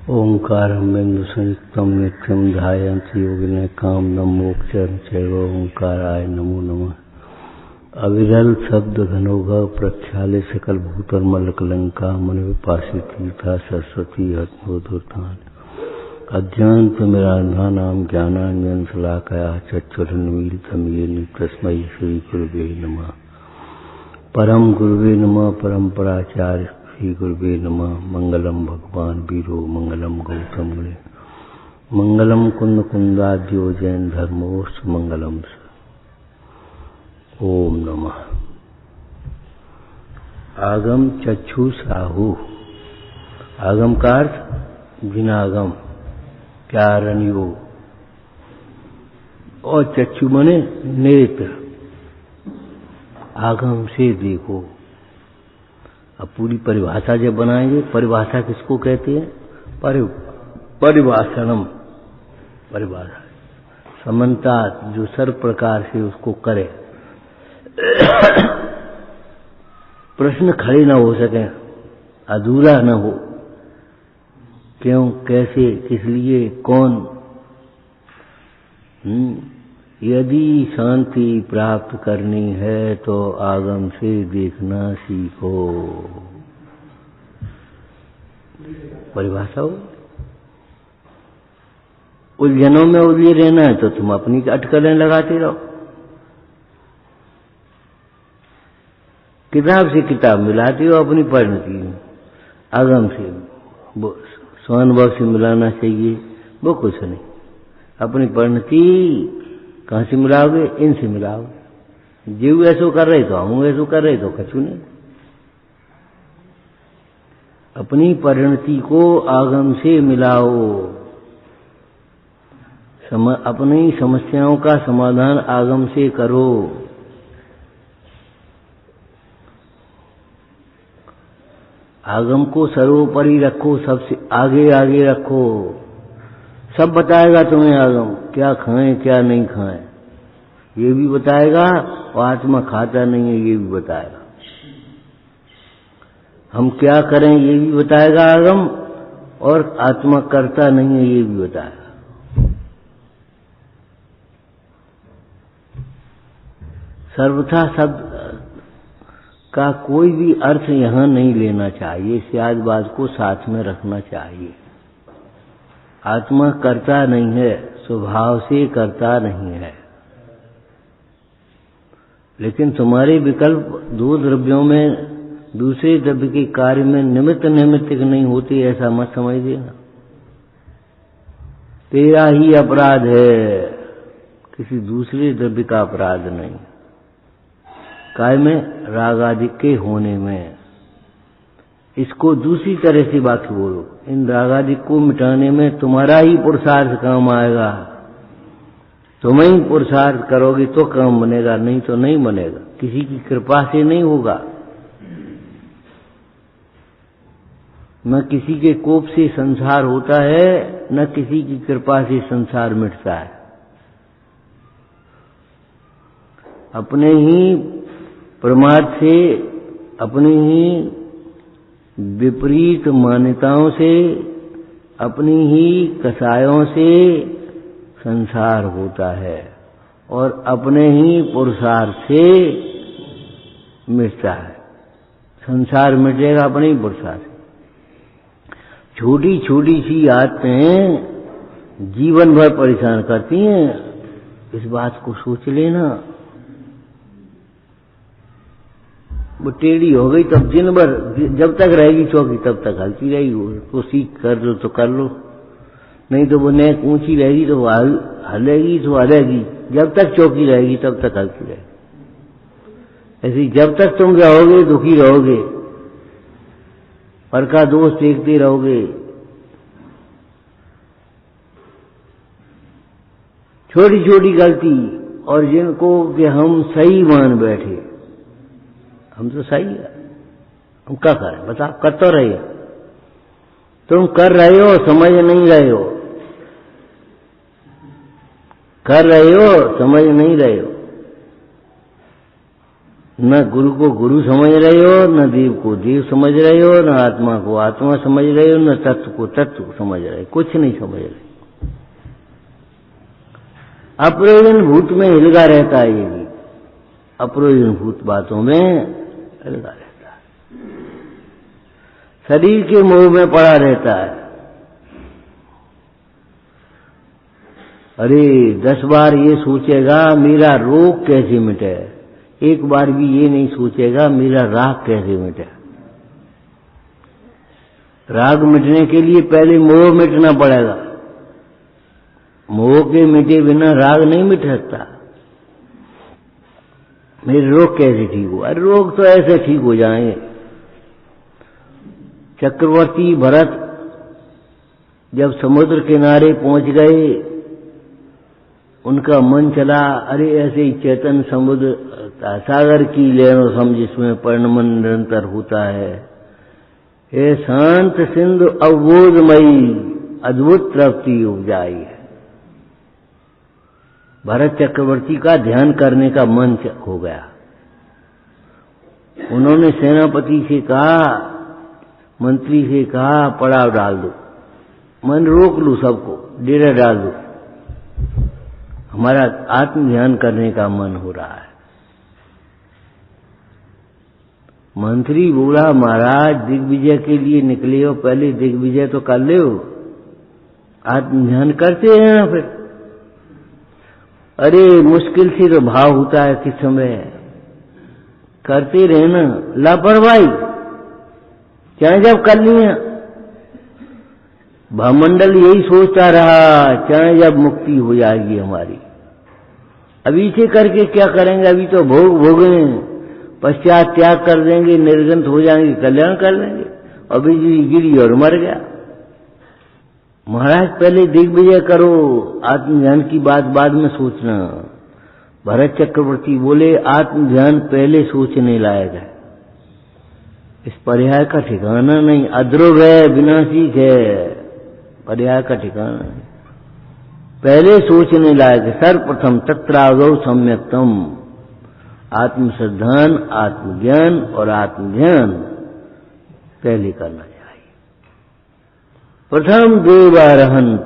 ओंकारं बिंदु संयुक्तं नित्यं ध्यायन्ति योगिनः कामदं मोक्षं चैव ओंकाराय नमो नमः। अविरल शब्द घनोघ प्रख्याले सकल भूतर्मल कलंका मन विपासी तीर्था सरस्वती हतमोधुर्तान अध्यंत मेरा नाम ज्ञानांजन शलाकया चक्षुरुन्मीलितं येन तस्मै श्री गुरुवे नमः। परम गुरुवे नमः। परम्पराचार्य श्री गुरुवे नमः। मंगलम भगवान वीरो मंगलम गौतम मुने मंगलम कुंद कुंदाद्यो जैन धर्मोस्त मंगलम। ओम नमः। आगम चक्षु साहू। आगम का अर्थ जिनागम चारणियो और चक्षु मने नेत्र। आगम से देखो। अब पूरी परिभाषा जब बनाएंगे, परिभाषा किसको कहते हैं? परिभाषणम। परिभाषा समन्ता जो सर्व प्रकार से उसको करे, प्रश्न खड़े न हो सके, अधूरा न हो। क्यों, कैसे, किस लिए, कौन। यदि शांति प्राप्त करनी है तो आगम से देखना सीखो। परिभाषा हो। उलझनों में उलझे रहना है तो तुम अपनी अटकलें लगाते रहो। किताब से किताब मिलाते हो अपनी परिणति में। आगम से स्वानुभव से मिलाना चाहिए, वो कुछ नहीं। अपनी परिणति कहां से मिलाओगे? इनसे मिलाओगे। जीव ऐसो कर रहे तो हम ऐसो कर रहे तो कछु नहीं। अपनी परिणति को आगम से मिलाओ। अपनी समस्याओं का समाधान आगम से करो। आगम को सर्वोपरि रखो, सबसे आगे आगे रखो। सब बताएगा तुम्हें आगम, क्या खाएं क्या नहीं खाएं ये भी बताएगा, और आत्मा खाता नहीं है ये भी बताएगा। हम क्या करें ये भी बताएगा आगम, और आत्मा करता नहीं है ये भी बताएगा। सर्वथा शब्द का कोई भी अर्थ यहां नहीं लेना चाहिए। सियाजबाज को साथ में रखना चाहिए। आत्मा करता नहीं है, स्वभाव से करता नहीं है। लेकिन तुम्हारे विकल्प दो द्रव्यों में दूसरे द्रव्य के कार्य में निमित्त नैमित्तिक नहीं होते, ऐसा मत समझ देना। तेरा ही अपराध है, किसी दूसरे द्रव्य का अपराध नहीं। काय में? राग आदि के होने में। इसको दूसरी तरह से वाक्य बोलो, इन रागादि को मिटाने में तुम्हारा ही पुरुषार्थ काम आएगा। तुम ही पुरुषार्थ करोगे तो काम बनेगा, नहीं तो नहीं बनेगा। किसी की कृपा से नहीं होगा। न किसी के कोप से संसार होता है, न किसी की कृपा से संसार मिटता है। अपने ही प्रमाद से, अपनी ही विपरीत मान्यताओं से, अपनी ही कसायों से संसार होता है, और अपने ही पुरुषार्थ से मिटता है। संसार मिटेगा अपने ही पुरुषार्थ से। छोटी छोटी सी आदतें जीवन भर परेशान करती हैं, इस बात को सोच लेना। वो टेढ़ी हो गई तब दिन भर, जब तक रहेगी चौकी तब तक हलती रहेगी। उसको सीख कर लो तो कर लो, नहीं तो वो नेक ऊंची रहेगी तो हलेगी तो हलेगी। जब तक चौकी रहेगी तब तक हलती रहेगी। ऐसे जब तक तुम रहोगे दुखी रहोगे, पर का दोष देखते रहोगे। छोटी छोटी गलती, और जिनको कि हम सही मान बैठे, हम तो सही है, हम क्या करें बताओ? कर तो रहे हो, तुम कर रहे हो, समझ नहीं रहे हो। कर रहे हो, समझ नहीं रहे हो। न गुरु को गुरु समझ रहे हो, न देव को देव समझ रहे हो, न आत्मा को आत्मा समझ रहे हो, न तत्व को तत्व समझ रहे हो, कुछ नहीं समझ रहे। अप्रयोजन भूत में हिलगा रहता है, ये भी अप्रयोजन भूत बातों में हिलगा रहता है, शरीर के मोह में पड़ा रहता है। अरे 10 बार ये सोचेगा मेरा रोग कैसे मिटे, एक बार भी ये नहीं सोचेगा मेरा राग कैसे मिटे। राग मिटने के लिए पहले मोह मिटना पड़ेगा, मोह के मिटे बिना राग नहीं मिट सकता। मेरे रोग कैसे ठीक हो, अरे रोग तो ऐसे ठीक हो जाएंगे। चक्रवर्ती भरत जब समुद्र किनारे पहुंच गए, उनका मन चला, अरे ऐसे ही चेतन समुद्र सागर की लहरों सम जिसमें परिणमन निरंतर होता है, ये शांत सिंधु अवबोधमयी अद्भुत तृप्ति उपजाई है। भरत चक्रवर्ती का ध्यान करने का मन हो गया। उन्होंने सेनापति से कहा, मंत्री से कहा, पड़ाव डाल दो, मन रोक लूं, सबको डेरा डाल दो, हमारा आत्म ध्यान करने का मन हो रहा है। मंत्री बोला, महाराज दिग्विजय के लिए निकले हो, पहले दिग्विजय तो कर ले हो, आत्म ध्यान करते हैं ना फिर। अरे मुश्किल से तो भाव होता है, किस समय करते रहना, लापरवाही चाहे जब कर लिया। भामंडल यही सोचता रहा, चाहे जब मुक्ति हो जाएगी हमारी, अभी से करके क्या करेंगे, अभी तो भोग भोगे, पश्चात त्याग कर देंगे, निर्गंत हो जाएंगे, कल्याण कर लेंगे। अभी जी गिरी और मर गया। महाराज पहले दिग्विजय करो, आत्मध्यान की बात बाद में सोचना। भरत चक्रवर्ती बोले, आत्मध्यान पहले सोचने लायक है, इस पर्याय का ठिकाना नहीं, अध्रुव है, विनाशिक है, पर्याय का ठिकाना नहीं, पहले सोचने लायक है। सर्वप्रथम तत्रागौ सम्यक्तम, आत्मश्रद्धान, आत्मज्ञान और आत्मध्यान पहले करना चाहिए। प्रथम देवारहंत,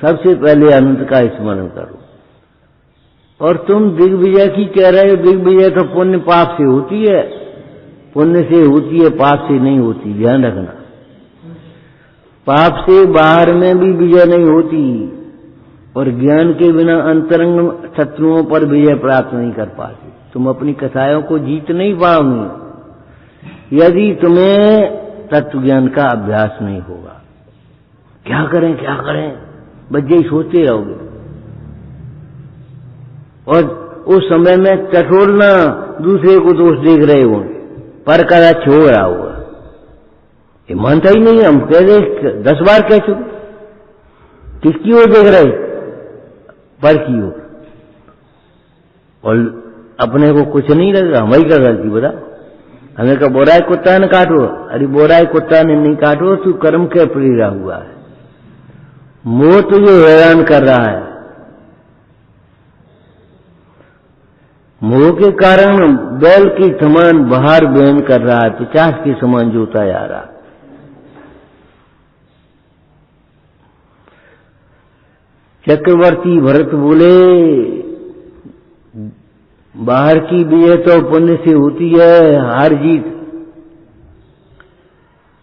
सबसे पहले अनंत का स्मरण करो। और तुम दिग्विजय की कह रहे हो, दिग्विजय तो पुण्य पाप से होती है, पुण्य से होती है, पाप से नहीं होती, ध्यान रखना। पाप से बाहर में भी विजय नहीं होती, और ज्ञान के बिना अंतरंग शत्रुओं पर विजय प्राप्त नहीं कर पाते। तुम अपनी कसायों को जीत नहीं पाओगे यदि तुम्हें तत्व ज्ञान का अभ्यास नहीं होगा। क्या करें क्या करें, बस यही सोचते रहोगे, और उस समय में टटोलना, दूसरे को दोष देख रहे हो, पर कदा छोड़ रहा होगा, ये मानता ही नहीं। हम कह रहे 10 बार कह चुके, किसकी ओर देख रहे, पर की ओर, और अपने को कुछ नहीं लगेगा, हमारी क्या गलती बता। हमें का बोराई कुत्ता ने काटो, अरे बोराई कुत्ता ने नहीं काटो, तू कर्म के प्रेरा हुआ है, मोह तुझे हैरान कर रहा है, मोह के कारण बैल की समान बाहर बहन कर रहा है, 50 के समान जोता जा रहा। चक्रवर्ती भरत बोले, बाहर की विजय तो पुण्य से होती है, हार जीत।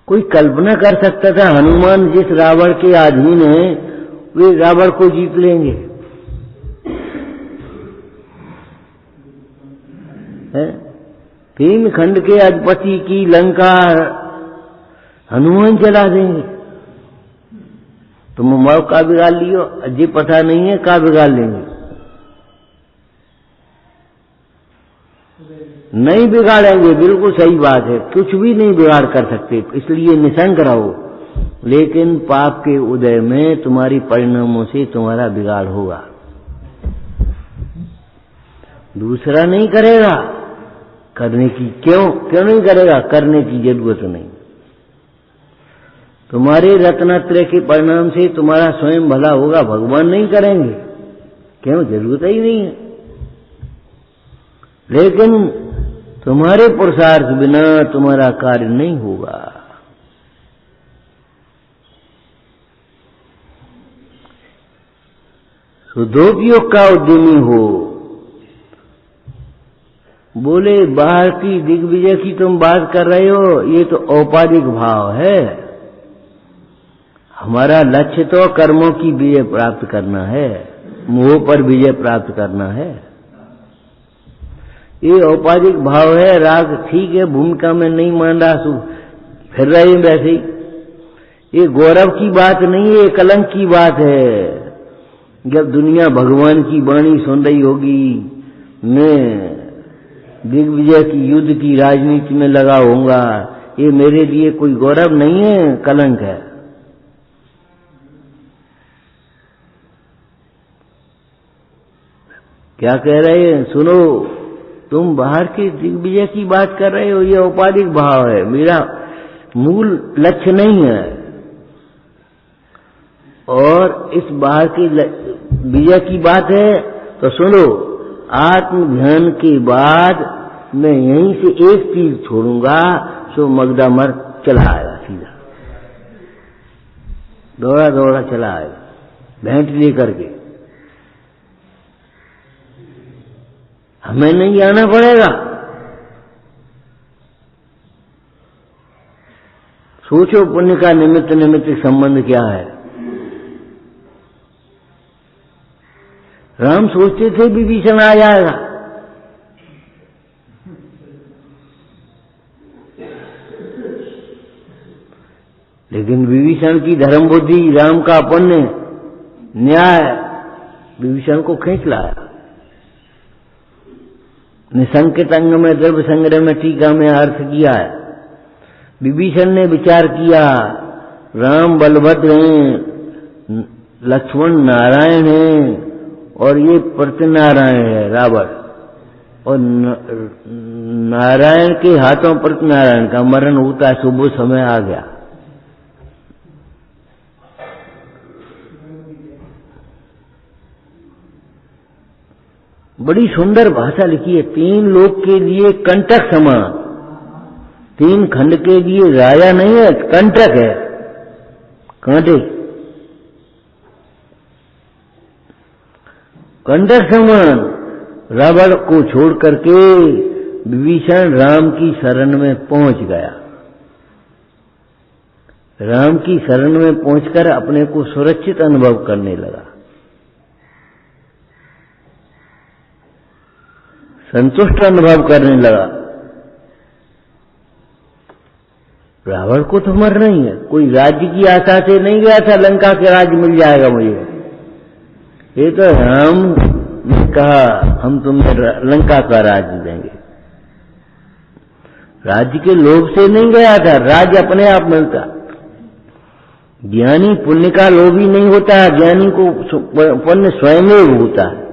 कोई कल्पना कर सकता था हनुमान जिस रावण के अधीन है, वे रावण को जीत लेंगे? है? 3 खंड के अधिपति की लंका हनुमान चला देंगे। तुम मौका बिगाड़ लियो, अजी पता नहीं है का बिगाड़ लेंगे। नहीं बिगाड़ेंगे, बिल्कुल सही बात है, कुछ भी नहीं बिगाड़ कर सकते, इसलिए निशंक रहो। लेकिन पाप के उदय में तुम्हारी परिणामों से तुम्हारा बिगाड़ होगा, दूसरा नहीं करेगा। करने की क्यों नहीं करेगा, करने की जरूरत नहीं। तुम्हारे रत्नत्रय के परिणाम से तुम्हारा स्वयं भला होगा, भगवान नहीं करेंगे, क्यों, जरूरत ही नहीं है। लेकिन तुम्हारे पुरुषार्थ बिना तुम्हारा कार्य नहीं होगा। शुद्धोपयोग का उद्यमी हो। बोले बाहर की दिग्विजय की तुम बात कर रहे हो, ये तो औपाधिक भाव है। हमारा लक्ष्य तो कर्मों की विजय प्राप्त करना है, मोह पर विजय प्राप्त करना है। ये औपाधिक भाव है। राग ठीक है, भूमिका में नहीं मान रहा, फिर रहे वैसे ही। ये गौरव की बात नहीं है, ये कलंक की बात है। जब दुनिया भगवान की वाणी सुन रही होगी, मैं दिग्विजय की युद्ध की राजनीति में लगा होऊंगा, ये मेरे लिए कोई गौरव नहीं है, कलंक है। क्या कह रहे हैं? सुनो, तुम बाहर के दिग्विजय की बात कर रहे हो, ये औपाधिक भाव है, मेरा मूल लक्ष्य नहीं है। और इस बाहर की विजय की बात है तो सुनो, आत्म ध्यान के बाद मैं यहीं से एक तीर छोड़ूंगा, सो मगधा मर चला आएगा, सीधा दौड़ा दौड़ा चला आएगा, भेंट लेकर के। हमें नहीं आना पड़ेगा। सोचो पुण्य का निमित्त निमित्त संबंध क्या है। राम सोचते थे विभीषण आ जाएगा, लेकिन विभीषण की धर्म बुद्धि, राम का पुण्य न्याय विभीषण को खींच लाया। निसंकित अंग में द्रव्य संग्रह में टीका में अर्थ किया है। विभीषण ने विचार किया, राम बलभद्र हैं, लक्ष्मण नारायण हैं, और ये प्रतिनारायण है रावण, और नारायण के हाथों प्रतिनारायण का मरण होता है, शुभ समय आ गया। बड़ी सुंदर भाषा लिखी है। 3 लोक के लिए कंटक समान, 3 खंड के लिए राजा नहीं है, कंटक है, कांटे, कंटक समान। रावण को छोड़ करके विभीषण राम की शरण में पहुंच गया। राम की शरण में पहुंचकर अपने को सुरक्षित अनुभव करने लगा, संतुष्ट अनुभव करने लगा। रावण को तो मरना ही है, कोई राज्य की आशा से नहीं गया था लंका के राज्य मिल जाएगा मुझे। ये तो राम ने कहा हम तुम्हें लंका का राज्य देंगे। राज्य के लोभ से नहीं गया था, राज्य अपने आप मिलता। ज्ञानी पुण्य का लोभी नहीं होता, ज्ञानी को पुण्य स्वयं होता है।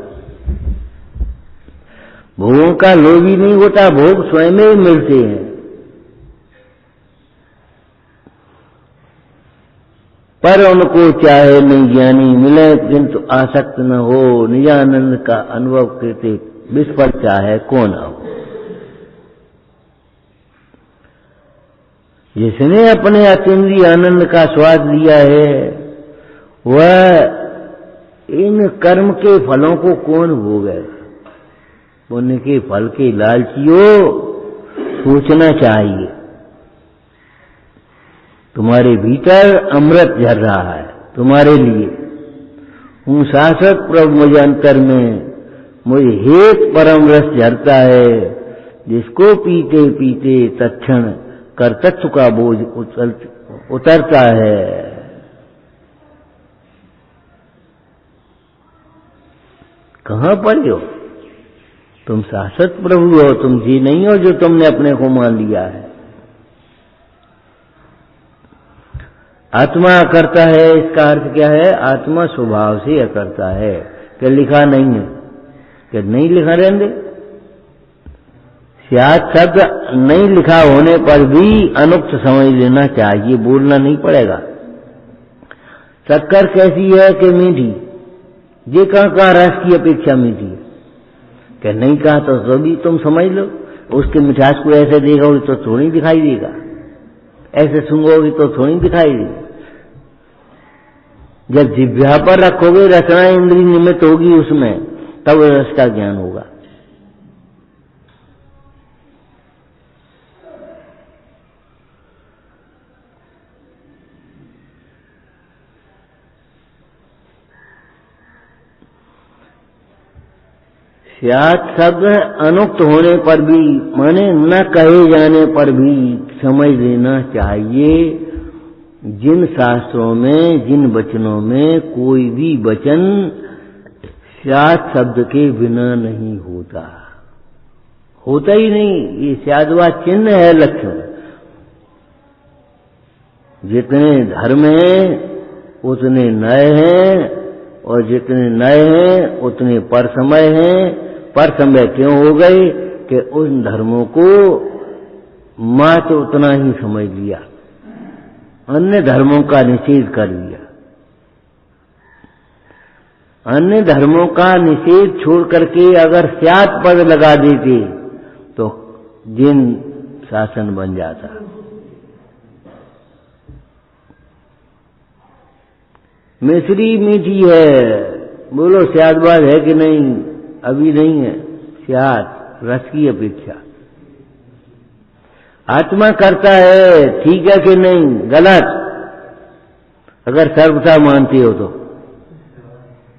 भोगों का लोभी नहीं होता, भोग स्वयं ही मिलते हैं। पर उनको चाहे नहीं ज्ञानी मिले, किंतु आसक्त न हो, निजानंद का अनुभव करते विस्फल चाहे कौन हो। जिसने अपने अतीन्द्रिय आनंद का स्वाद लिया है, वह इन कर्म के फलों को कौन भोगे। पुण्य के फल के लालचियों सोचना चाहिए। तुम्हारे भीतर अमृत झर रहा है तुम्हारे लिए। हूँ शाश्वत प्रभु मुझे अंतर में, मुझे हेत परम रस झरता है, जिसको पीते पीते तत्क्षण कर्तृत्व का बोझ उतरता है। कहाँ पड़े हो तुम? शाश्वत प्रभु हो, तुम जी नहीं हो जो तुमने अपने को मान लिया है। आत्मा अकर्ता है, इसका अर्थ क्या है? आत्मा स्वभाव से अकर्ता है। क्या लिखा नहीं है? क्या नहीं लिखा रहने? शायद शब्द नहीं लिखा होने पर भी अनुक्त समझ लेना चाहिए, बोलना नहीं पड़ेगा। शक्कर कैसी है कि मीठी? ये कहाँ रस की अपेक्षा मीठी है? क्या नहीं कहा तो भी तुम समझ लो। उसके मिठास को ऐसे देखोगे तो थोड़ी दिखाई देगा, ऐसे सूंघोगे तो थोड़ी दिखाई देगा। जब जिह्वा पर रखोगे, रसना इंद्रिय निमित्त होगी उसमें, तब रस का ज्ञान होगा। स्यात् शब्द अनुक्त होने पर भी, माने न कहे जाने पर भी समझ लेना चाहिए, जिन शास्त्रों में, जिन वचनों में कोई भी वचन स्यात् शब्द के बिना नहीं होता, होता ही नहीं। ये स्याद्वा चिन्ह है, लक्षण। जितने धर्म हैं उतने नए हैं, और जितने नए हैं उतने पर समय हैं। पर समय क्यों हो गए कि उन धर्मों को मात्र उतना ही समझ लिया, अन्य धर्मों का निषेध कर लिया। अन्य धर्मों का निषेध छोड़ करके अगर स्यात् पद लगा देते तो जिन शासन बन जाता। मिश्री मीठी है, बोलो स्यादबाद है कि नहीं? अभी नहीं है। स्यात् रस की अपेक्षा। आत्मा करता है, ठीक है कि नहीं? गलत। अगर सर्वथा मानते हो तो,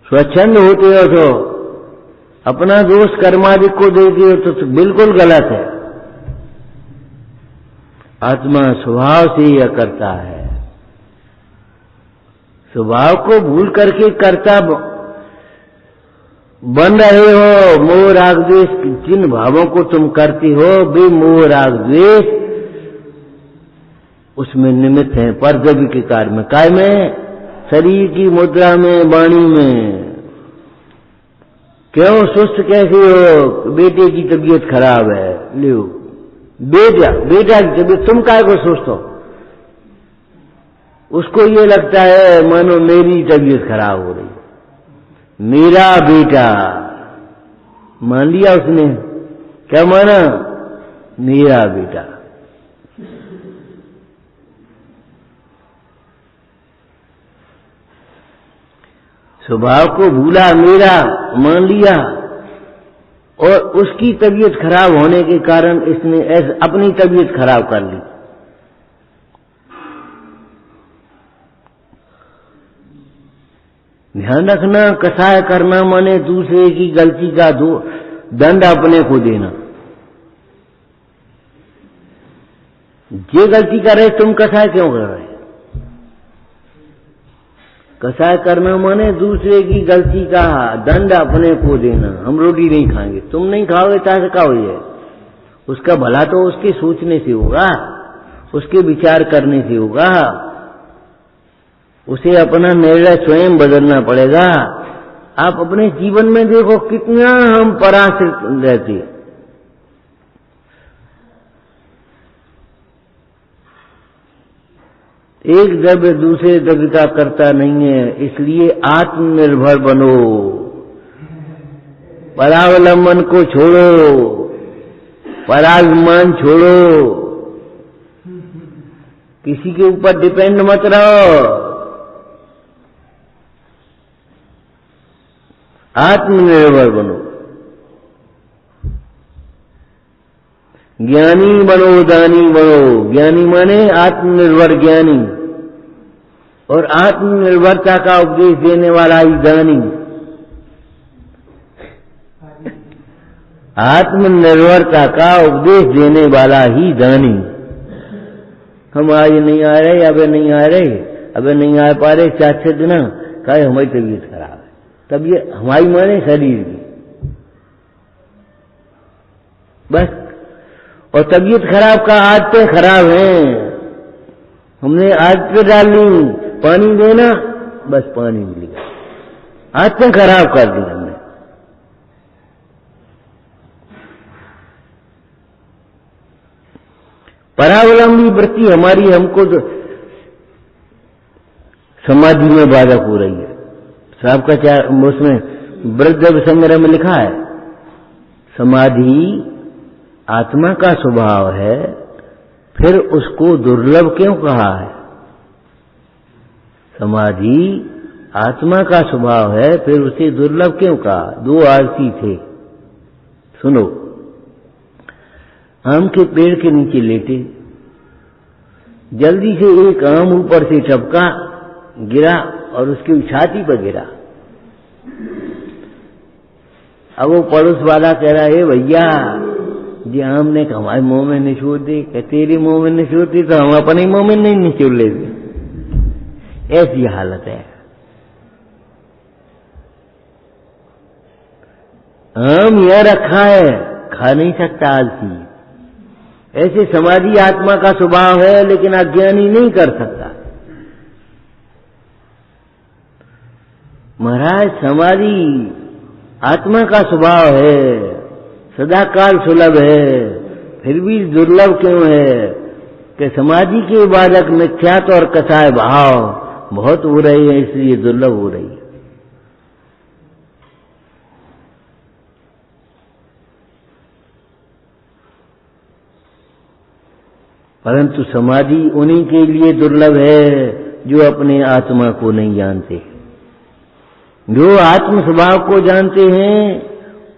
स्वच्छंद होते हो तो, अपना दोष कर्मादिक को देते हो तो बिल्कुल गलत है। आत्मा स्वभाव से यह करता है। स्वभाव को भूल करके कर्ता बन रहे हो। मोह राग द्वेष, जिन भावों को तुम करती हो वे मोह राग द्वेष उसमें निमित्त है, परजबी के कार्य में। काय में? शरीर की मुद्रा में, वाणी में। क्यों सुस्त कैसे हो? बेटे की तबीयत खराब है, लो बेटा की तबीयत, तुम काय को सुस्त हो? उसको ये लगता है मानो मेरी तबीयत खराब हो रही, मेरा बेटा। मान लिया उसने, क्या माना? मेरा बेटा। स्वभाव को भूला, मेरा मान लिया, और उसकी तबीयत खराब होने के कारण इसने अपनी तबीयत खराब कर ली। ध्यान रखना, कसाय करना माने दूसरे की गलती का दंड अपने को देना। ये गलती कर रहे तुम कसाय क्यों कर रहे? कसाय करना माने दूसरे की गलती का दंड अपने को देना। हम रोटी नहीं खाएंगे, तुम नहीं खाओगे ताकि क्या हो जाए? उसका भला तो उसके सोचने से होगा, उसके विचार करने से होगा। उसे अपना निर्णय स्वयं बदलना पड़ेगा। आप अपने जीवन में देखो कितना हम पराश्रित रहते। एक द्रव्य दूसरे द्रव्य का करता नहीं है, इसलिए आत्मनिर्भर बनो। परावलंबन को छोड़ो, पराभिमान छोड़ो, किसी के ऊपर डिपेंड मत रहो। आत्मनिर्भर बनो, ज्ञानी बनो, दानी बनो। ज्ञानी माने आत्मनिर्भर ज्ञानी, और आत्मनिर्भरता का उपदेश देने वाला ही दानी। आत्मनिर्भरता का उपदेश देने वाला ही दानी। हम आज नहीं आ रहे, अबे नहीं आ रहे, अबे नहीं आ पा रहे 4-6 दिन, कहे हमारी तबीयत खराब है। तबीयत हमारी माने शरीर की, बस। और तबीयत खराब का आदतें खराब हैं, हमने आदतें डाल ली। पानी देना, बस पानी मिलेगा, आदतें खराब कर दी हमने। परावलंबी वृत्ति हमारी हमको तो समाधि में बाधक हो रही है। साहब का क्या उसमें वृद्ध संग्रह में लिखा है, समाधि आत्मा का स्वभाव है, फिर उसको दुर्लभ क्यों कहा है? समाधि आत्मा का स्वभाव है, फिर उसे दुर्लभ क्यों कहा? दो आलसी थे, सुनो। आम के पेड़ के नीचे लेटे, जल्दी से एक आम ऊपर से टपका, गिरा और उसकी छाती पर गिरा। अब वो पड़ोस वाला कह रहा है, भैया जी आम ने हमारे मुंह में निचोड़ दे। कह तेरी मुंह में निचोड़ दी तो हम अपने मुंह में नहीं निचोड़ लेते। ऐसी हालत है। आम यह रखा है, खा नहीं सकता आलसी। ऐसे समाधि आत्मा का स्वभाव है, लेकिन अज्ञानी नहीं कर सकता। महाराज समाधि आत्मा का स्वभाव है, सदाकाल सुलभ है, फिर भी दुर्लभ क्यों है? कि समाधि के बालक मिथ्यात्व और कसाय भाव बहुत हो रहे हैं, इसलिए दुर्लभ हो रही है। परंतु समाधि उन्हीं के लिए दुर्लभ है जो अपने आत्मा को नहीं जानते। जो आत्म स्वभाव को जानते हैं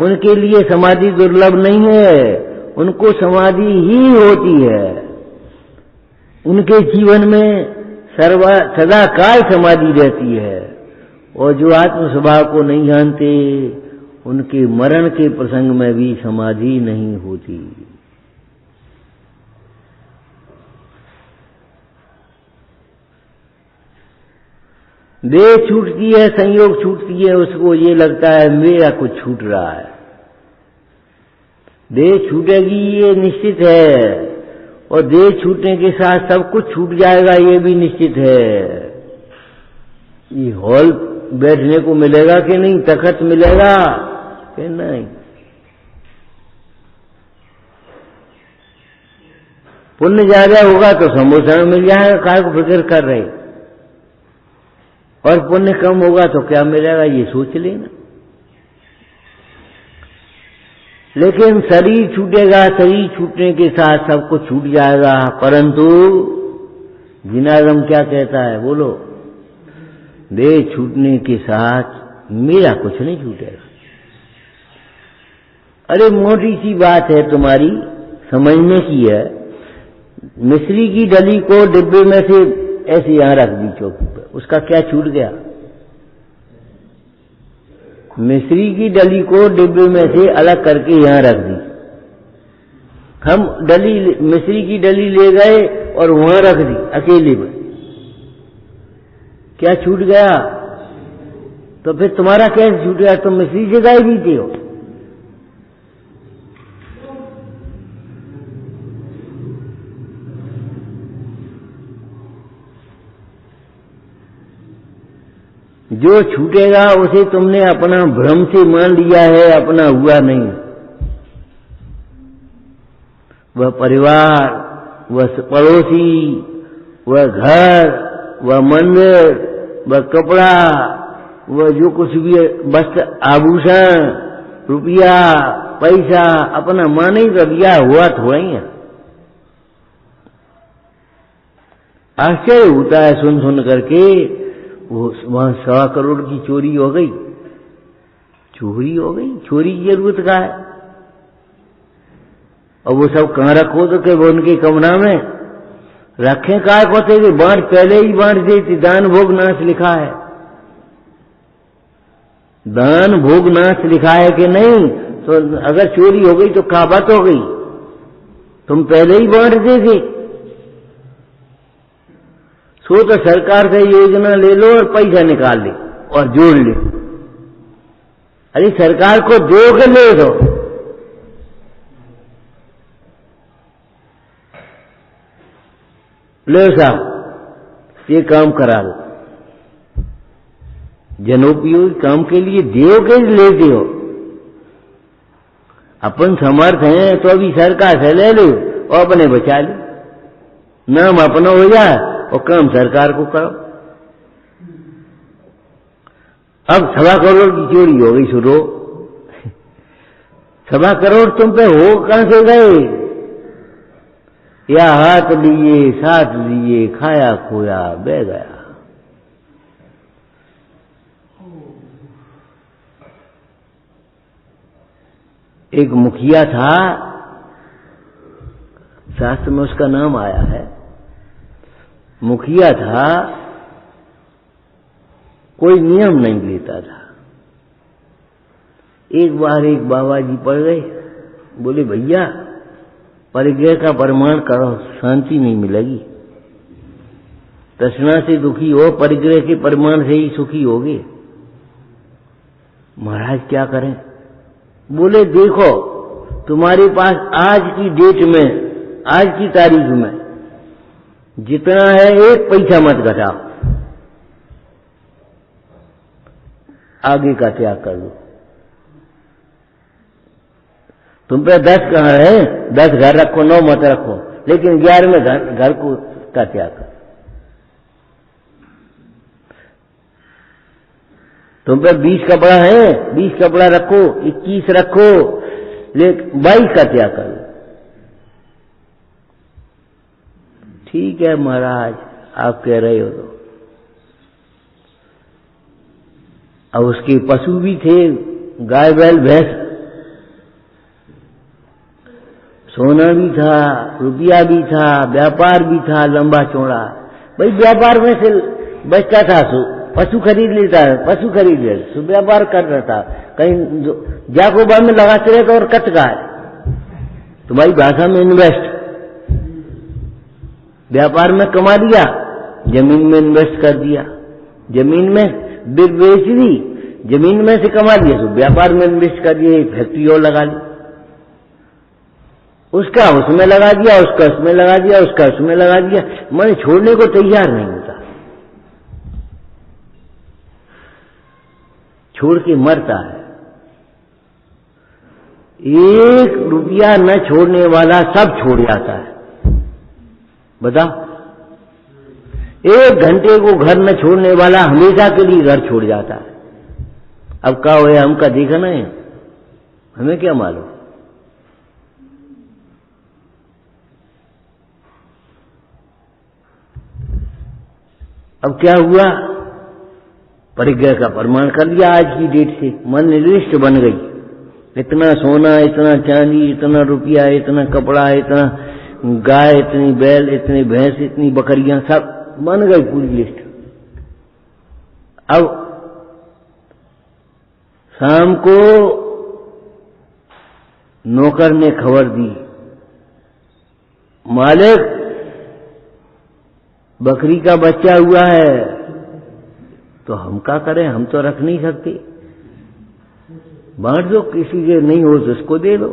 उनके लिए समाधि दुर्लभ नहीं है, उनको समाधि ही होती है। उनके जीवन में सदा काल समाधि रहती है। और जो आत्म स्वभाव को नहीं जानते उनके मरण के प्रसंग में भी समाधि नहीं होती। देह छूटती है, संयोग छूटती है, उसको ये लगता है मेरा कुछ छूट रहा है। देह छूटेगी ये निश्चित है, और देह छूटने के साथ सब कुछ छूट जाएगा ये भी निश्चित है। ये हॉल बैठने को मिलेगा कि नहीं, तखत मिलेगा कि नहीं। पुण्य ज्यादा होगा तो समोसा मिल जाएगा, काय को फिक्र कर रहे। और पुण्य कम होगा तो क्या मिलेगा ये सोच लेना। लेकिन शरीर छूटेगा, शरीर छूटने के साथ सब कुछ छूट जाएगा। परंतु जिनागम क्या कहता है बोलो? देह छूटने के साथ मेरा कुछ नहीं छूटेगा। अरे मोटी सी बात है, तुम्हारी समझने की है। मिश्री की डली को डिब्बे में से ऐसे यहां रख दी चौकी पर, उसका क्या छूट गया? मिश्री की डली को डिब्बे में से अलग करके यहां रख दी। हम मिश्री की डली ले गए और वहां रख दी अकेले में, क्या छूट गया? तो फिर तुम्हारा कैसे छूट गया? तुम मिश्री से गाय पीते हो। जो छूटेगा उसे तुमने अपना भ्रम से मान लिया है, अपना हुआ नहीं। वह परिवार, वह पड़ोसी, वह घर, वह मंदिर, वह कपड़ा, वह जो कुछ भी वस्त्र आभूषण, रुपया, पैसा अपना मान ही कर दिया, हुआ थोड़ा ही है। आश्चर्य होता है सुन सुन करके। वो वहां 1.25 करोड़ की चोरी हो गई। चोरी हो गई, चोरी की जरूरत का है? और वो सब कहां रखो तो वो उनके कमरा में रखें। काय कहते कि बांट पहले ही बांट देती। दान भोग नाश लिखा है, दान भोग नाश लिखा है कि नहीं? तो अगर चोरी हो गई तो क्या बात हो गई? तुम पहले ही बांट देते। सो तो सरकार से योजना ले लो और पैसा निकाल ले और जोड़ ले। अरे सरकार को दो के ले दो। ले साहब ये काम करा लो, जनोपयोगी काम के लिए देव के लेते हो। अपन समर्थ हैं तो अभी सरकार से ले लो और अपने बचा लो, नाम अपना हो जाए और काम सरकार को करो। अब 1.25 करोड़ की चोरी हो गई शुरू। 1.25 करोड़ तुम पे हो कहां से गए? या हाथ लिए, साथ लिए, खाया खोया, बह गया। एक मुखिया था, शास्त्र में उसका नाम आया है, मुखिया था, कोई नियम नहीं लेता था। एक बार एक बाबा जी पड़ गए, बोले भैया परिग्रह का प्रमाण करो, शांति नहीं मिलेगी। तृष्णा से दुखी हो, परिग्रह के प्रमाण से ही सुखी होगे। महाराज क्या करें? बोले देखो तुम्हारे पास आज की डेट में, आज की तारीख में जितना है 1 पैसा मत घटाओ, आगे का त्याग कर दो। तुम पे 10 कहाँ है, 10 घर रखो, 9 मत रखो, लेकिन 11वें घर को का त्याग करो। तुम पे 20 कपड़ा है, 20 कपड़ा रखो, 21 रखो, लेकिन 22 का त्याग करो। ठीक है महाराज, आप कह रहे हो तो। अब उसके पशु भी थे, गाय बैल भैंस, सोना भी था, रुपया भी था, व्यापार भी था लंबा चौड़ा। भाई व्यापार में से बचता था, पशु खरीद लेता है, पशु खरीद ले, व्यापार कर रहा था, कहीं जाकोबा में लगाते रहता और कट का है। तुम्हारी भाषा में इन्वेस्ट, व्यापार में कमा दिया, जमीन में इन्वेस्ट कर दिया, जमीन में बेच दी, जमीन में से कमा दिया, तो व्यापार में इन्वेस्ट कर दिया, फैक्ट्री और लगा ली, उसका उसमें लगा दिया, उसका उसमें लगा दिया, उसका उसमें लगा दिया, मन छोड़ने को तैयार नहीं होता, छोड़ के मरता है। 1 रुपया न छोड़ने वाला सब छोड़ जाता है। बताओ, 1 घंटे को घर न छोड़ने वाला हमेशा के लिए घर छोड़ जाता है। अब क्या हुआ, हमका देखा नहीं, हमें क्या मालूम। अब क्या हुआ, परिग्रह का प्रमाण कर लिया, आज की डेट से मन लिस्ट बन गई, इतना सोना, इतना चांदी, इतना रुपया, इतना कपड़ा, इतना गाय, इतनी बैल, इतनी भैंस, इतनी बकरियां, सब बन गई पूरी लिस्ट। अब शाम को नौकर ने खबर दी, मालिक बकरी का बच्चा हुआ है। तो हम क्या करें, हम तो रख नहीं सकते, बांट दो, किसी के नहीं हो तो उसको दे दो।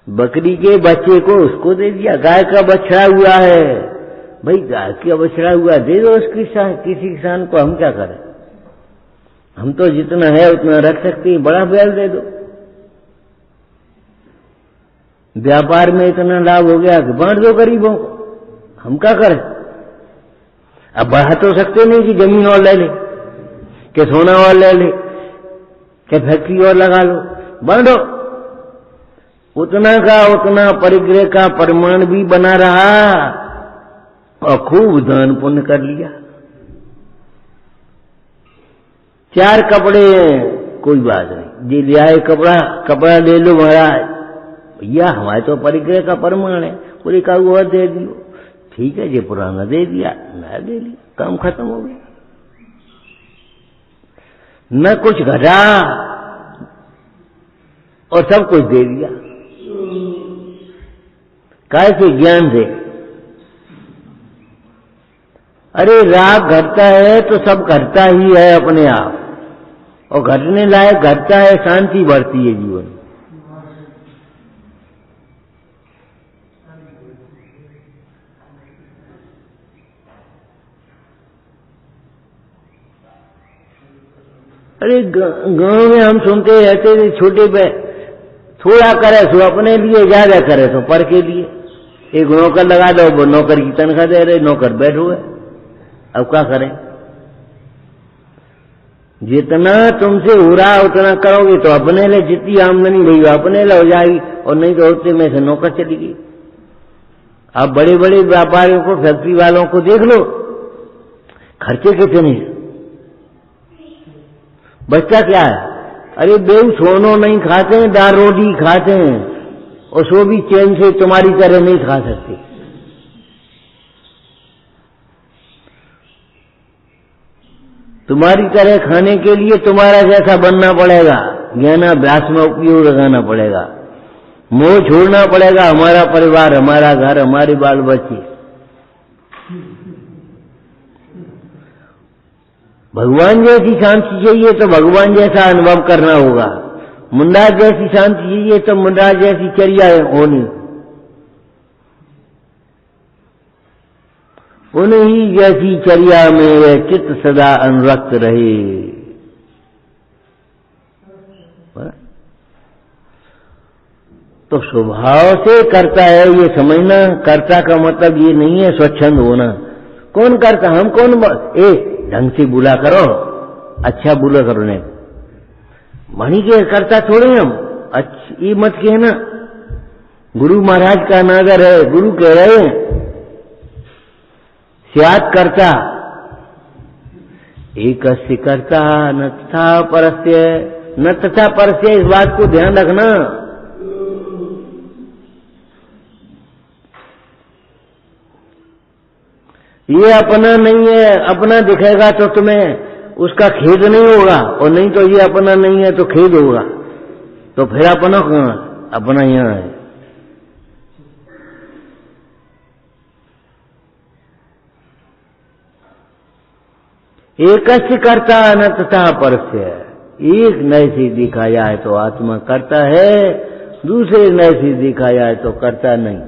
बकरी के बच्चे को उसको दे दिया। गाय का बछड़ा हुआ है, भाई गाय का बछड़ा हुआ दे दो उसकी किसी किसान को, हम क्या करें, हम तो जितना है उतना रख सकते हैं, बड़ा बैल दे दो। व्यापार में इतना लाभ हो गया कि बांट दो गरीबों को, हम क्या करें। अब बढ़ा तो सकते नहीं कि जमीन और ले ले, कि सोना और ले ले, कि फैक्ट्री और लगा लो, बांटो। उतना का उतना परिग्रह का प्रमाण भी बना रहा और खूब दान पुण्य कर लिया। 4 कपड़े हैं, कोई बात नहीं, जे ले आए कपड़ा ले लो महाराज, भैया हमारे तो परिग्रह का प्रमाण है, पूरी का वो दे दियो, ठीक है, जे पुराना दे दिया, नया दे लिया, काम खत्म हो गया, न कुछ घटा और सब कुछ दे दिया। कैसे? ज्ञान से। अरे राग घटता है तो सब घटता ही है अपने आप, और घटने लायक घटता है, शांति बढ़ती है जीवन। अरे गांव में हम सुनते रहते थे, छोटे पे थोड़ा करे सो अपने लिए, ज्यादा करे तो पर के लिए। एक नौकर लगा दो, वो नौकर की तनख्वाह दे रहे, नौकर बैठो है, अब क्या करें। जितना तुमसे हो रहा उतना करोगे तो अपने लिए जितनी आमदनी रही अपने लिए हो जाएगी, और नहीं तो होते में से नौकर चलेगी। आप बड़े बड़े व्यापारियों को, फैक्ट्री वालों को देख लो, खर्चे कितने, बचता क्या है? अरे बेऊ सोनो नहीं खाते हैं, दाल रोटी खाते हैं, और सो भी चैन से तुम्हारी तरह नहीं खा सकते। तुम्हारी तरह खाने के लिए तुम्हारा जैसा बनना पड़ेगा, ज्ञानाभ्यास में उपयोग लगाना पड़ेगा, मोह छोड़ना पड़ेगा। हमारा परिवार, हमारा घर, हमारे बाल बच्चे, भगवान जैसी शांति चाहिए तो भगवान जैसा अनुभव करना होगा। मुंडराज जैसी शांति चाहिए तो मुंडराज जैसी चर्या होनी, उन्हीं जैसी चर्या में वह चित्त सदा अनुरक्त रहे। तो स्वभाव से करता है ये समझना। कर्ता का मतलब ये नहीं है स्वच्छंद होना। कौन करता? हम कौन? ढंग से बुला करो, अच्छा बुला करो। नहीं मणि के करता थोड़े हम, ये मत कहना। गुरु महाराज का नागर है, गुरु कह रहे हैं स्यात् कर्ता एकस्य कर्ता न तथा परस्य, न तथा परस्य। इस बात को ध्यान रखना। ये अपना नहीं है, अपना दिखेगा तो तुम्हें उसका खेद नहीं होगा, और नहीं तो ये अपना नहीं है तो खेद होगा। तो फिर अपना कहां? अपना यहां है। एकस्य कर्ता न तथा परस्य। एक नए से देखा जाए तो आत्मा करता है, दूसरे नए से देखा जाए तो करता नहीं।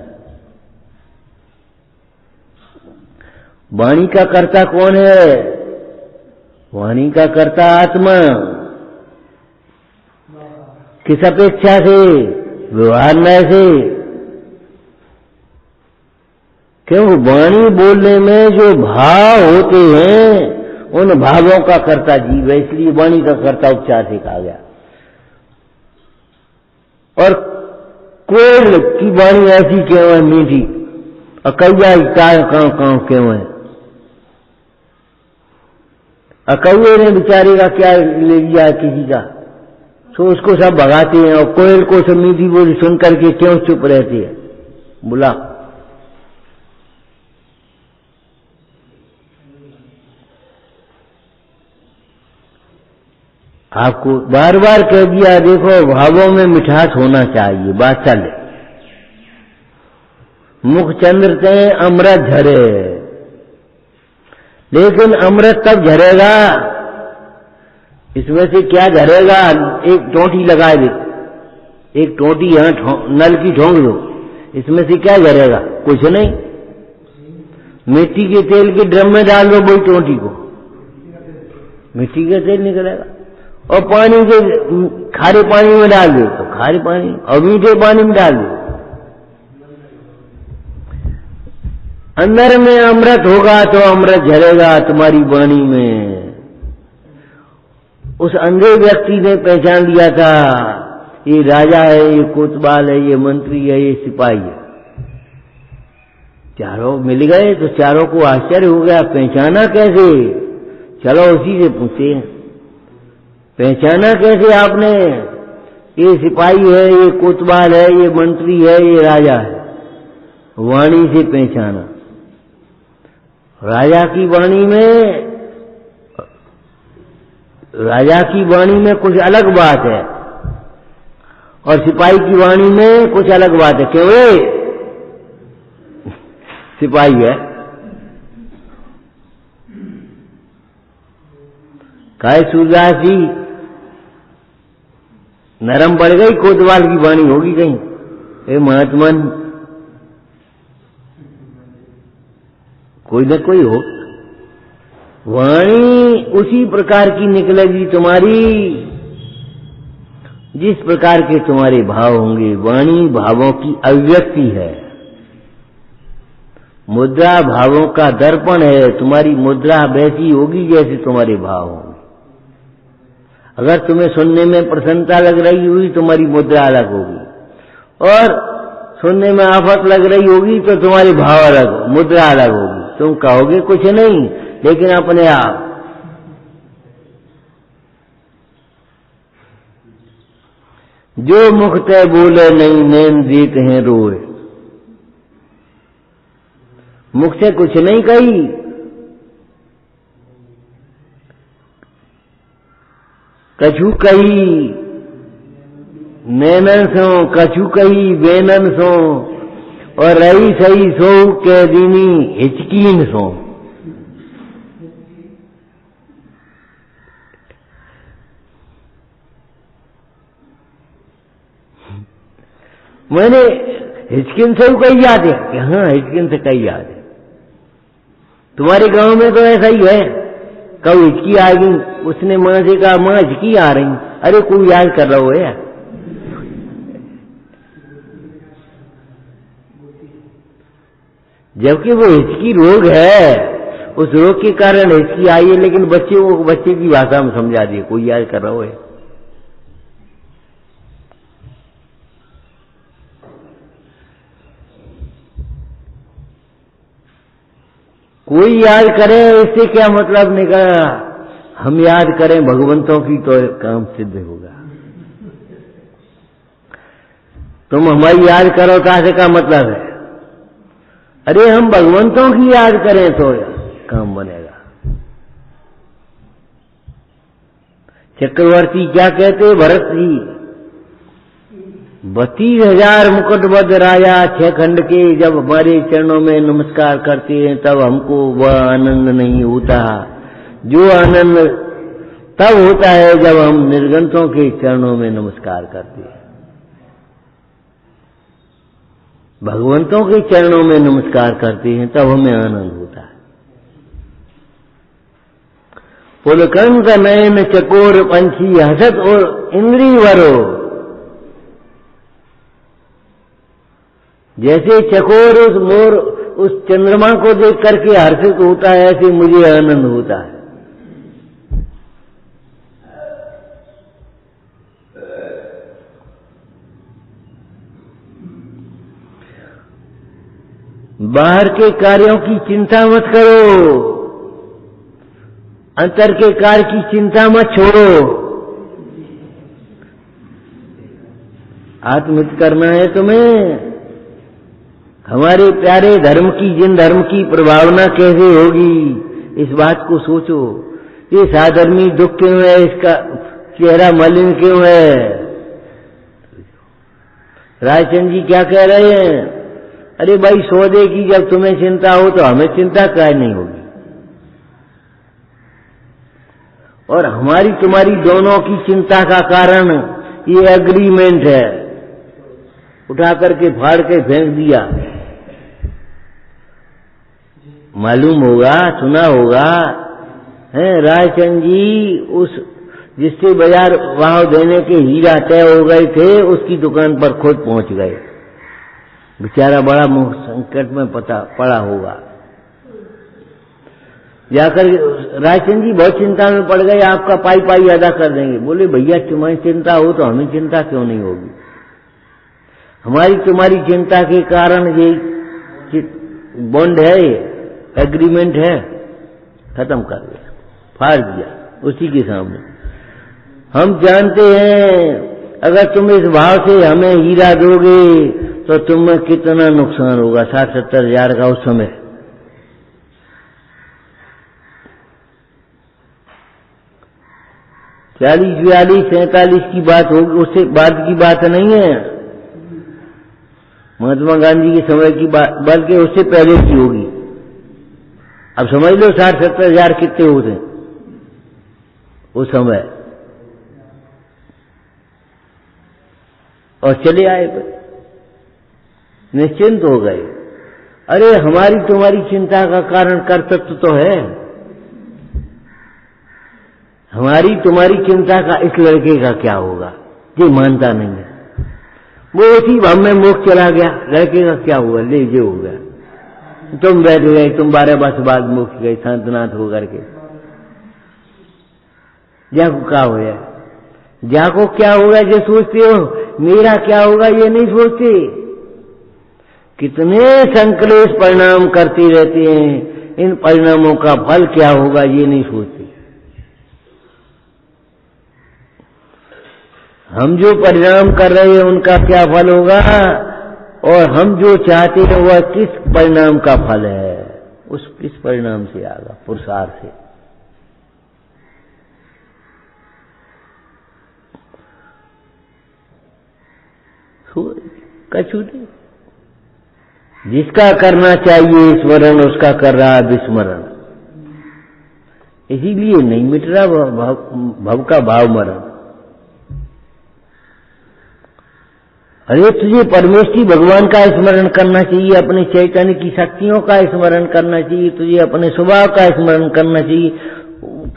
वाणी का कर्ता कौन है? वाणी का कर्ता आत्मा। किस अपेक्षा से? व्यवहार नय से। क्यों? वाणी बोलने में जो भाव होते हैं उन भावों का कर्ता जीव है, इसलिए वाणी का कर्ता उपचार से कहा गया। और कोयल की वाणी ऐसी क्यों है? मीठी। और कौआ कां क्यों है? कौए ने बेचारे का क्या ले लिया किसी का, तो उसको सब भगाते हैं। और कोयल को सब मीठी बोली सुन करके क्यों चुप रहती है? बुला। आपको बार बार कह दिया, देखो भावों में मिठास होना चाहिए, बात चले। मुख चंद्र ते अमृत झरे, लेकिन अमृत तब झरेगा, इसमें से क्या झरेगा? एक टोंटी लगा दे, एक टोंटी यहां नल की ठोंक दो, इसमें से क्या झरेगा? कुछ नहीं। मिट्टी के तेल के ड्रम में डाल दो वही टोंटी को, मिट्टी का तेल निकलेगा। और पानी के खारे पानी में डाल दो तो खारे पानी, और मीठे पानी में डाल दो। अंदर में अमृत होगा तो अमृत झरेगा तुम्हारी वाणी में। उस अंधे व्यक्ति ने पहचान लिया था, ये राजा है, ये कोतवाल है, ये मंत्री है, ये सिपाही है। चारों मिल गए तो चारों को आश्चर्य हो गया, पहचाना कैसे? चलो उसी से पूछते हैं, पहचाना कैसे आपने? ये सिपाही है, ये कोतवाल है, ये मंत्री है, ये राजा है। वाणी से पहचाना। राजा की वाणी में कुछ अलग बात है, और सिपाही की वाणी में कुछ अलग बात है। क्यों? सिपाही है। काय सूरदास जी, नरम पड़ गई, कोतवाल की वाणी होगी कहीं? ए महात्मन, कोई न कोई हो। वाणी उसी प्रकार की निकलेगी तुम्हारी जिस प्रकार के तुम्हारे भाव होंगे। वाणी भावों की अभिव्यक्ति है, मुद्रा भावों का दर्पण है। तुम्हारी मुद्रा वैसी होगी जैसे तुम्हारे भाव होंगे। अगर तुम्हें सुनने में प्रसन्नता लग रही हुई तुम्हारी मुद्रा अलग होगी, और सुनने में आफत लग रही होगी तो तुम्हारी भाव अलग, मुद्रा अलग होगी। तुम कहोगे कुछ नहीं, लेकिन अपने आप जो मुख ते बोले नहीं नैन देख हैं रोए। मुख से कुछ नहीं कही, कछु कही नैनन सो, कछु कही बेनन सो, और रही सही सो के दीनी हिचकीन सो। मैंने हिचकिन से कही याद है कि हाँ हिचकिन से कही याद है। तुम्हारे गांव में तो ऐसा ही है, कब हिचकी आ गई, उसने मां से कहा मां हिचकी आ रही, अरे कोई याद कर रहा हो यार। जबकि वो हिचकी रोग है, उस रोग के कारण हिचकी आई है, लेकिन बच्चे को बच्चे की भाषा में समझा दिए कोई याद कर रहा हो है। कोई याद करे इससे क्या मतलब निकला, हम याद करें भगवंतों की तो काम सिद्ध होगा। तुम हमारी याद करो तासे का मतलब है, अरे हम भगवंतों की याद करें तो काम बनेगा। चक्रवर्ती क्या कहते भरत जी, 32,000 मुकुटबद्ध राजा 6 खंड के जब हमारे चरणों में नमस्कार करते हैं तब हमको वह आनंद नहीं होता, जो आनंद तब होता है जब हम निर्गंतों के चरणों में नमस्कार करते हैं। भगवंतों के चरणों में नमस्कार करते हैं तब हमें आनंद होता है। पुलकंक नयन चकोर पंछी हसत और इंद्री वरो, जैसे चकोर उस मोर उस चंद्रमा को देख करके हर्षित होता है, ऐसे मुझे आनंद होता है। बाहर के कार्यों की चिंता मत करो, अंतर के कार्य की चिंता मत छोड़ो। आत्महित करना है तुम्हें। हमारे प्यारे धर्म की जिन धर्म की प्रभावना कैसे होगी, इस बात को सोचो। ये साधर्मी दुख क्यों है, इसका चेहरा मलिन क्यों है। रायचंद जी क्या कह रहे हैं, अरे भाई सौदे की जब तुम्हें चिंता हो तो हमें चिंता क्या नहीं होगी। और हमारी तुम्हारी दोनों की चिंता का कारण ये एग्रीमेंट है, उठा करके फाड़ के फेंक दिया। मालूम होगा, सुना होगा, है रायचंद जी उस जिससे बाजार भाव देने के हीरा तय हो गए थे उसकी दुकान पर खुद पहुंच गए। बेचारा बड़ा मुख संकट में पड़ा होगा। जाकर रायचंद जी बहुत चिंता में पड़ गए, आपका पाई पाई अदा कर देंगे। बोले भैया तुम्हारी चिंता हो तो हमें चिंता क्यों नहीं होगी। हमारी तुम्हारी चिंता के कारण ये बॉन्ड है, एग्रीमेंट है, खत्म कर दिया, फाड़ दिया उसी के सामने। हम जानते हैं अगर तुम इस भाव से हमें हीरा दोगे तो तुम्हें कितना नुकसान होगा। 60-70 हजार का उस समय। चालीस 42 47 की बात होगी, उससे बाद की बात नहीं है, महात्मा गांधी के समय की बात, बल्कि उससे पहले की होगी। अब समझ लो 60-70 हजार कितने होते उस समय। और चले आए पर निश्चिंत हो गए। अरे हमारी तुम्हारी चिंता का कारण कर्तव्य तो है। हमारी तुम्हारी चिंता का इस लड़के का क्या होगा, ये मानता नहीं है। वो उसी भम में मुख चला गया, लड़के का क्या हुआ, ले जे हो गया। तुम बैठ गए, तुम 12 वर्ष बाद मुख गए शांतनाथ होकर के। क्या हो गया, जाको क्या होगा ये सोचते हो, मेरा क्या होगा ये नहीं सोचते। कितने संकलेश परिणाम करते रहते हैं, इन परिणामों का फल क्या होगा ये नहीं सोचते। हम जो परिणाम कर रहे हैं उनका क्या फल होगा, और हम जो चाहते हैं वह किस परिणाम का फल है, उस किस परिणाम से आएगा, पुरुषार्थ से। कछु नहीं, जिसका करना चाहिए स्मरण उसका कर रहा है विस्मरण, इसीलिए नहीं मिट रहा भव का भाव मरण। अरे तुझे परमेष्ठी भगवान का स्मरण करना चाहिए, अपने चैतन्य की शक्तियों का स्मरण करना चाहिए, तुझे अपने स्वभाव का स्मरण करना चाहिए,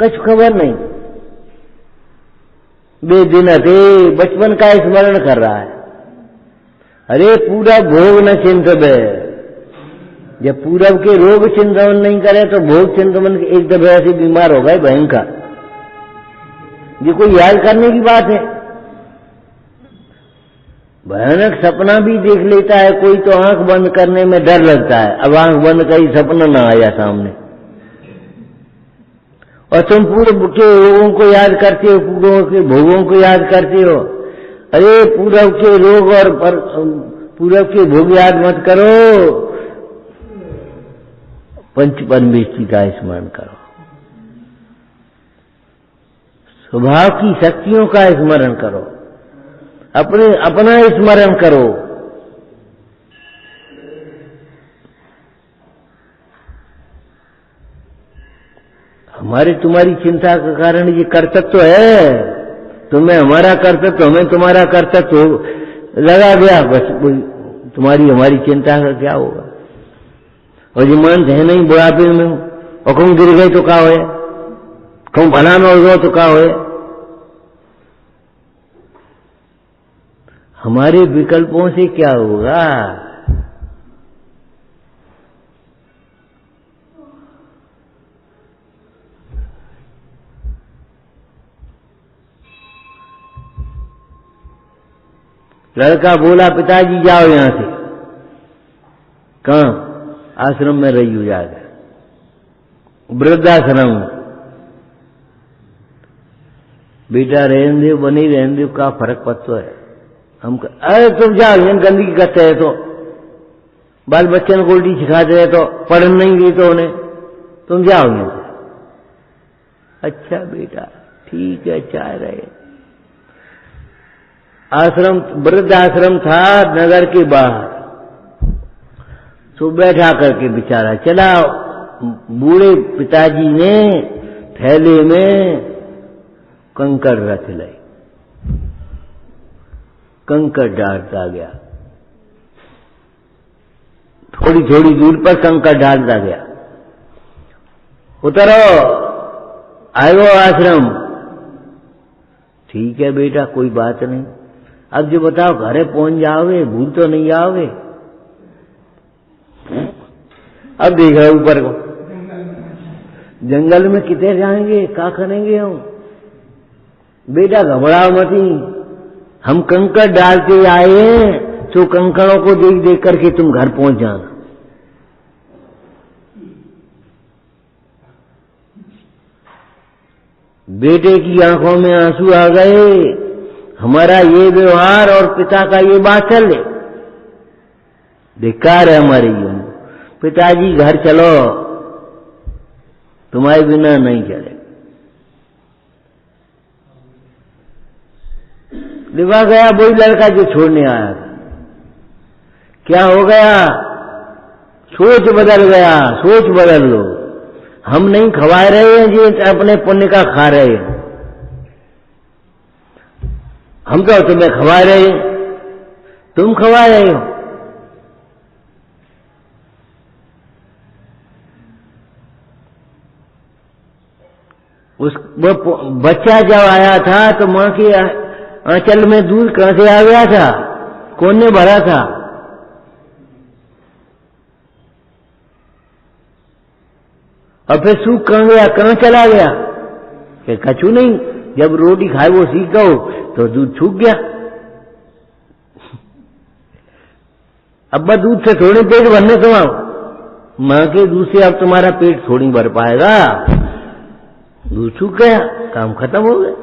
कुछ खबर नहीं। बेदिन थे बचपन का स्मरण कर रहा है। अरे पूरा भोग न चिंतवे, जब पूरब के रोग चिंतन नहीं करे तो भोग चिंतन एक दफे ऐसे बीमार हो गए भयंकर। ये कोई याद करने की बात है। भयानक सपना भी देख लेता है कोई तो आंख बंद करने में डर लगता है, अब आंख बंद करी सपना ना आया सामने, और तुम पूर्व के रोगों को याद करते हो, पूर्व के भोगों को याद करते हो। अरे पूर्व के रोग और पूर्व के भोग याद मत करो, पंच परमेष्ठी का स्मरण करो, स्वभाव की शक्तियों का स्मरण करो, अपना स्मरण करो। हमारी तुम्हारी चिंता का कारण ये कर्तव्य है, तुम्हें हमारा कर्तव्य, हमें तुम्हारा कर्तव्य लगा गया, बस तुम्हारी हमारी चिंता का क्या होगा। और ये मान है नहीं बुढ़ापे में, और कहूं गिर गए तो क्या होए, कहूं भला न हो गया तो क्या होए। हमारे विकल्पों से क्या होगा। लड़का बोला पिताजी जाओ यहां से, कहां, आश्रम में रही हो जाएगा, वृद्धाश्रम। बेटा रहने दो, बनी रहने दो, का फर्क पड़ता है। हम अरे तुम जाओ, गंदगी करते है तो बाल बच्चन को उल्टी सिखाते हैं तो पढ़ नहीं गई तो उन्हें, तुम जाओ यहां से। अच्छा बेटा ठीक है, चाह रहे। आश्रम वृद्धाश्रम था नगर के बाहर, तो बैठा करके बेचारा चला। बूढ़े पिताजी ने थैले में कंकड़ रख लाई, कंकड़ डालता गया, थोड़ी थोड़ी दूर पर कंकड़ डालता गया। उतरो, आयो आश्रम। ठीक है बेटा कोई बात नहीं, अब जो बताओ घरे पहुंच जाओगे, भूल तो नहीं जाओगे। अब देख रहे ऊपर को, जंगल में कितने जाएंगे, क्या करेंगे हम। बेटा घबराओ मती, हम कंकड़ डालते आए तो कंकड़ों को देख देख करके तुम घर पहुंच जाना। बेटे की आंखों में आंसू आ गए। हमारा ये व्यवहार और पिता का ये बात्सल्य बेकार है हमारे जीवन। पिताजी घर चलो, तुम्हारे बिना नहीं चले। लिवा गया वही लड़का जो छोड़ने आया था। क्या हो गया, सोच बदल गया, सोच बदल लो। हम नहीं खवा रहे हैं जी, अपने पुण्य का खा रहे हैं। हम तो तुम्हें खवा रहे हैं, तुम खवा रहे हो। वो बच्चा जब आया था तो मां की आंचल में दूध कहां से आ गया था, कौन ने भरा था। और फिर सूख कहां गया, कहां चला गया, फिर कछु नहीं, जब रोटी खाए वो सीख गओ तो दूध छूट गया। अब्बा दूध से थोड़ी पेट भरने समाओ, माँ के दूध से अब तुम्हारा पेट थोड़ी भर पाएगा। दूध सूख गया, काम खत्म हो गया।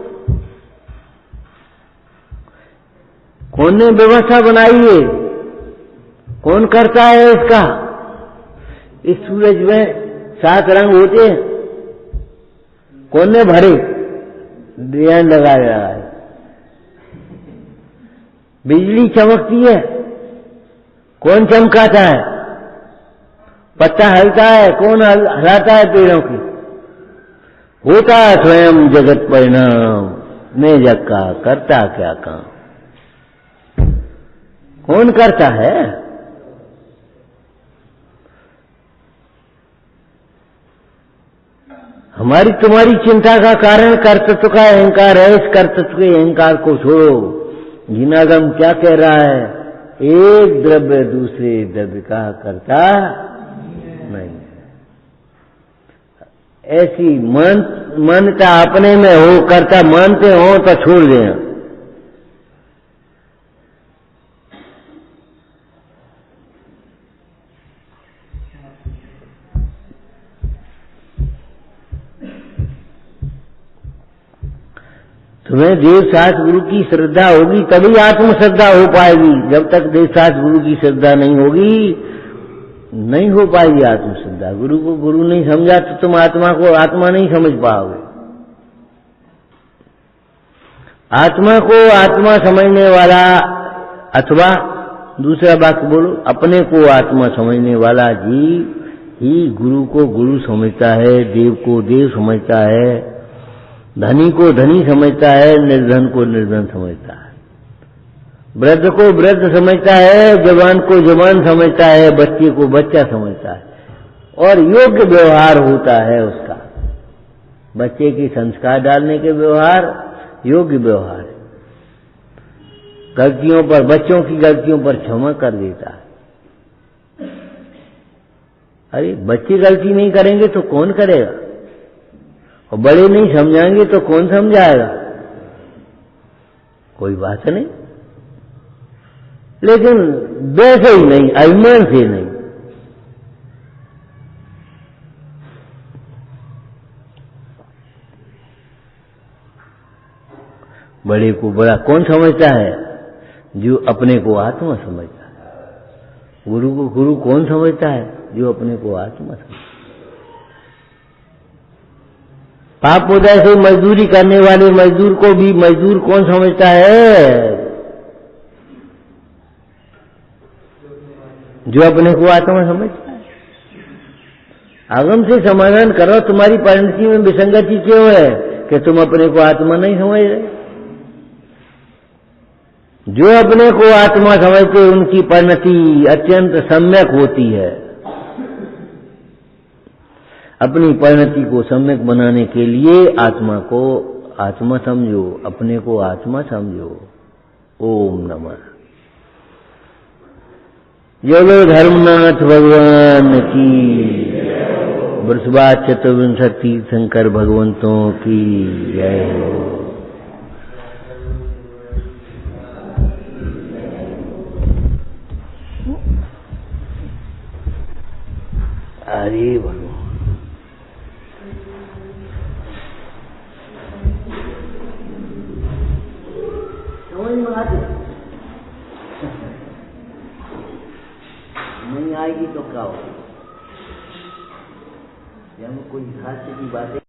कौन ने व्यवस्था बनाई है? कौन करता है इसका? इस सूरज में 7 रंग होते हैं, कौन ने भरे? डिजाइन लगाया है। बिजली चमकती है, कौन चमकाता है? पत्ता हिलता है, कौन हिलाता है पेड़ों की? होता है स्वयं जगत परिणाम, मैं जग का करता क्या काम? कौन करता है? हमारी तुम्हारी चिंता का कारण कर्तृत्व का अहंकार है। इस कर्तृत्व के अहंकार को छोड़ो। जिनागम क्या कह रहा है? एक द्रव्य दूसरे द्रव्य का करता नहीं है। ऐसी मान्यता अपने में हो, करता मानते हो तो छोड़ दें। तुम्हें देव शास्त्र गुरु की श्रद्धा होगी तभी आत्म श्रद्धा हो पाएगी। जब तक देव शास्त्र गुरु की श्रद्धा नहीं होगी, नहीं हो पाएगी आत्म श्रद्धा। गुरु को गुरु नहीं समझा तो तुम आत्मा को आत्मा नहीं समझ पाओगे। आत्मा को आत्मा समझने वाला, अथवा दूसरा वाक्य बोलो, अपने को आत्मा समझने वाला जीव ही गुरु को गुरु समझता है, देव को देव समझता है, धनी को धनी समझता है, निर्धन को निर्धन समझता है, वृद्ध को वृद्ध समझता है, जवान को जवान समझता है, बच्चे को बच्चा समझता है, और योग्य व्यवहार होता है उसका। बच्चे की संस्कार डालने के व्यवहार योग्य व्यवहार है। गलतियों पर, बच्चों की गलतियों पर क्षमा कर देता है। अरे बच्चे गलती नहीं करेंगे तो कौन करेगा? और बड़े नहीं समझाएंगे तो कौन समझाएगा? कोई बात नहीं। लेकिन वैसे ही नहीं, अभिमान से नहीं। बड़े को बड़ा कौन समझता है? जो अपने को आत्मा समझता है। गुरु को गुरु कौन समझता है? जो अपने को आत्मा समझता है। पाप उदय से मजदूरी करने वाले मजदूर को भी मजदूर कौन समझता है? जो अपने को आत्मा समझता है। आगम से समाधान करो, तुम्हारी परिणति में विसंगति क्यों है कि तुम अपने को आत्मा नहीं समझ रहे? जो अपने को आत्मा समझते उनकी परिणति अत्यंत सम्यक होती है। अपनी परिणति को सम्यक बनाने के लिए आत्मा को आत्मा समझो, अपने को आत्मा समझो। ओम नमः। बोलो धर्मनाथ भगवान की, वृषभाच चतुर्विंशति तीर्थंकर भगवंतों की जय। हरि बोलो। नहीं आएगी तो क्या होगा? जब कोई हास्य की बातें